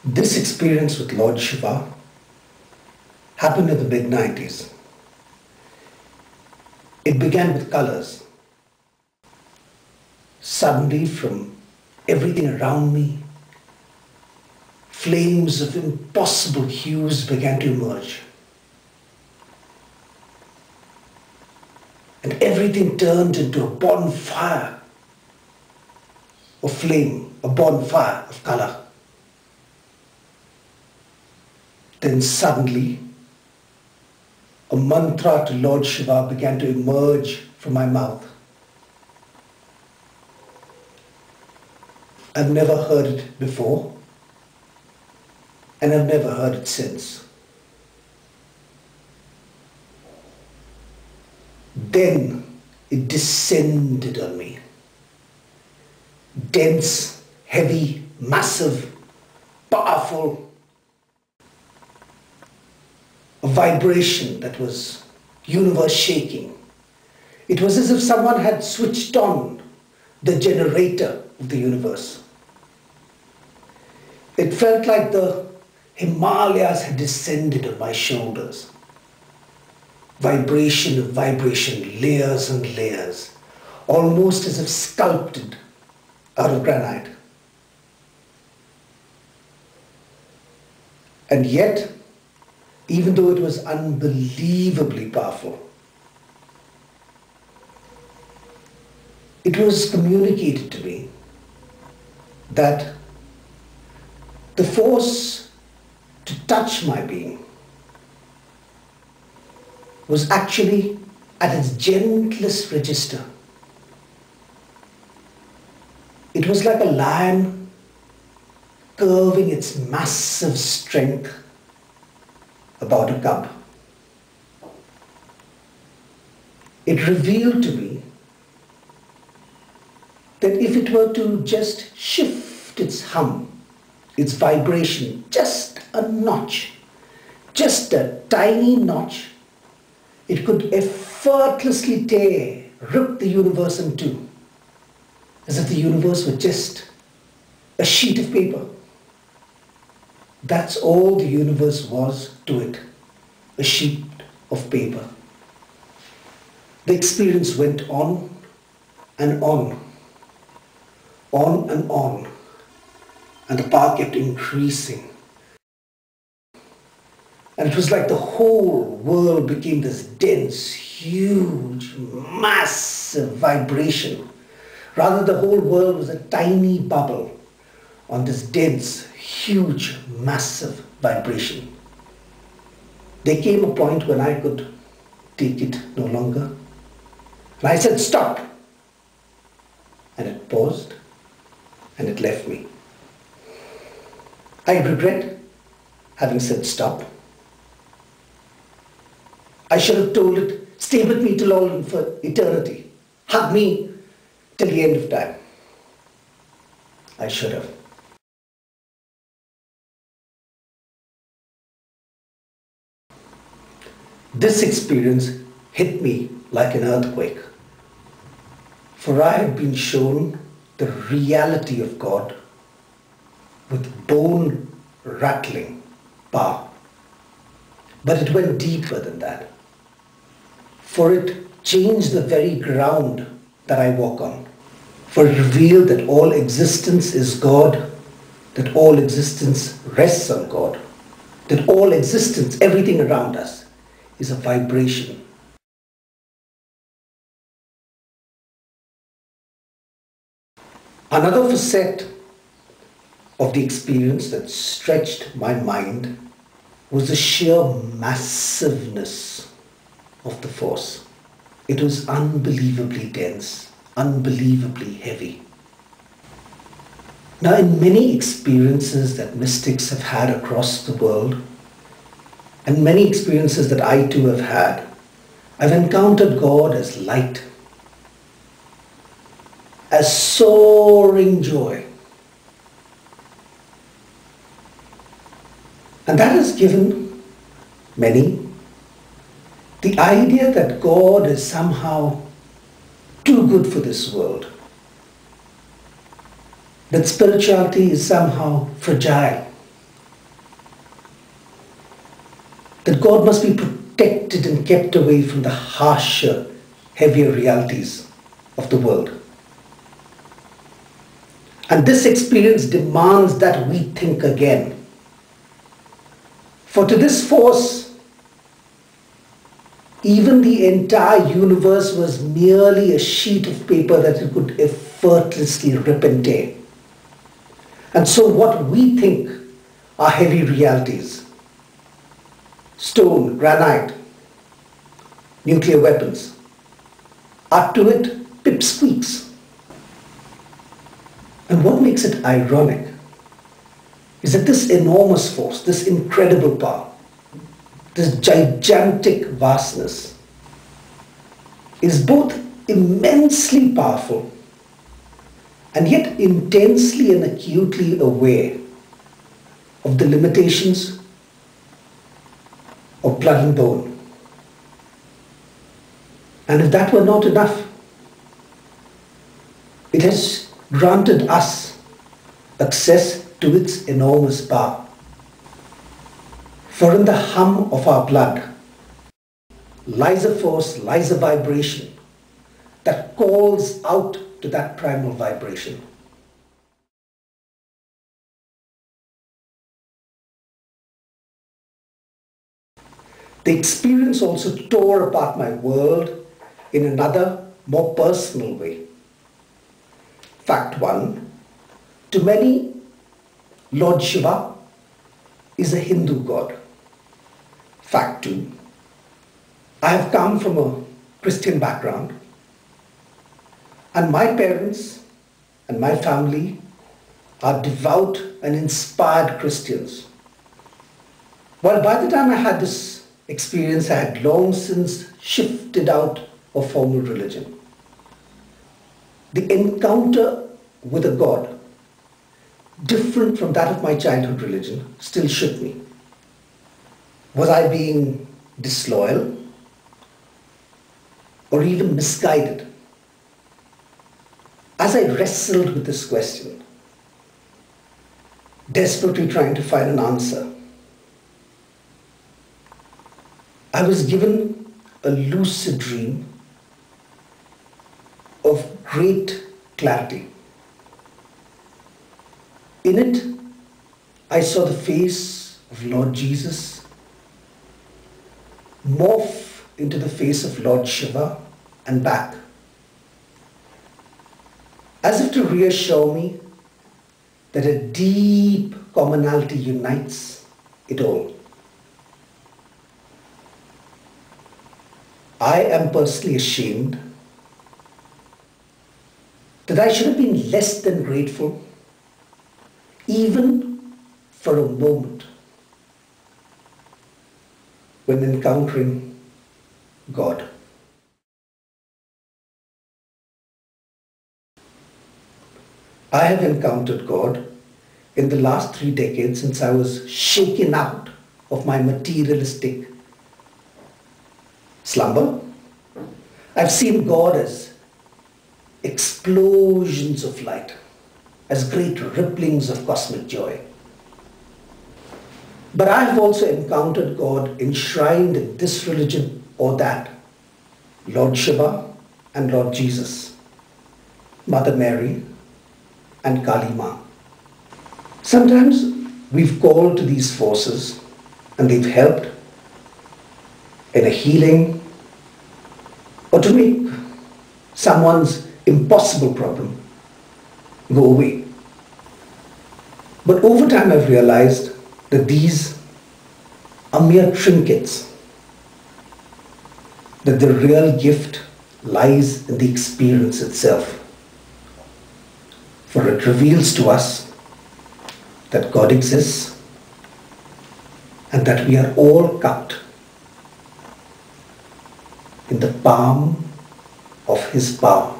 This experience with Lord Shiva happened in the mid-90s. It began with colors. Suddenly, from everything around me, flames of impossible hues began to emerge. And everything turned into a bonfire of flame, a bonfire of color. Then suddenly, a mantra to Lord Shiva began to emerge from my mouth. I've never heard it before, and I've never heard it since. Then it descended on me. Dense, heavy, massive, powerful. A vibration that was universe shaking. It was as if someone had switched on the generator of the universe. It felt like the Himalayas had descended on my shoulders. Vibration of vibration, layers and layers, almost as if sculpted out of granite. And yet, even though it was unbelievably powerful, it was communicated to me that the force to touch my being was actually at its gentlest register. It was like a lion curving its massive strength about a cub. It revealed to me that if it were to just shift its hum, its vibration, just a notch, just a tiny notch, it could effortlessly rip the universe in two, as if the universe were just a sheet of paper. That's all the universe was to it, a sheet of paper. The experience went on and on, and the power kept increasing. And it was like the whole world became this dense, huge, massive vibration. Rather, the whole world was a tiny bubble on this dense, huge, massive vibration. There came a point when I could take it no longer. And I said, stop. And it paused and it left me. I regret having said stop. I should have told it, stay with me till all for eternity. Hug me till the end of time. I should have. This experience hit me like an earthquake, for I had been shown the reality of God with bone-rattling power. But it went deeper than that, for it changed the very ground that I walk on. For it revealed that all existence is God, that all existence rests on God, that all existence, everything around us, is a vibration. Another facet of the experience that stretched my mind was the sheer massiveness of the force. It was unbelievably dense, unbelievably heavy. Now, in many experiences that mystics have had across the world, and many experiences that I too have had, I've encountered God as light, as soaring joy. And that has given many the idea that God is somehow too good for this world, that spirituality is somehow fragile that God must be protected and kept away from the harsher, heavier realities of the world. And this experience demands that we think again. For to this force, even the entire universe was merely a sheet of paper that it could effortlessly rip and tear. And so what we think are heavy realities, stone, granite, nuclear weapons, are to it pipsqueaks. And what makes it ironic is that this enormous force, this incredible power, this gigantic vastness is both immensely powerful and yet intensely and acutely aware of the limitations of blood and bone. And if that were not enough, it has granted us access to its enormous power. For in the hum of our blood lies a force, lies a vibration that calls out to that primal vibration. The experience also tore apart my world in another, more personal way. Fact 1. To many, Lord Shiva is a Hindu god. Fact 2. I have come from a Christian background, and my parents and my family are devout and inspired Christians. Well, by the time I had this experience, I had long since shifted out of formal religion. The encounter with a God, different from that of my childhood religion, still shook me. Was I being disloyal or even misguided? As I wrestled with this question, desperately trying to find an answer, I was given a lucid dream of great clarity. In it, I saw the face of Lord Jesus morph into the face of Lord Shiva and back, as if to reassure me that a deep commonality unites it all. I am personally ashamed that I should have been less than grateful, even for a moment, when encountering God. I have encountered God in the last 3 decades since I was shaken out of my materialistic slumber. I've seen God as explosions of light, as great ripplings of cosmic joy. But I have also encountered God enshrined in this religion or that, Lord Shiva and Lord Jesus, Mother Mary and Kali Ma. Sometimes we've called to these forces and they've helped in a healing or to make someone's impossible problem go away. But over time I've realized that these are mere trinkets, that the real gift lies in the experience itself. For it reveals to us that God exists and that we are all cupped in the palm of His power.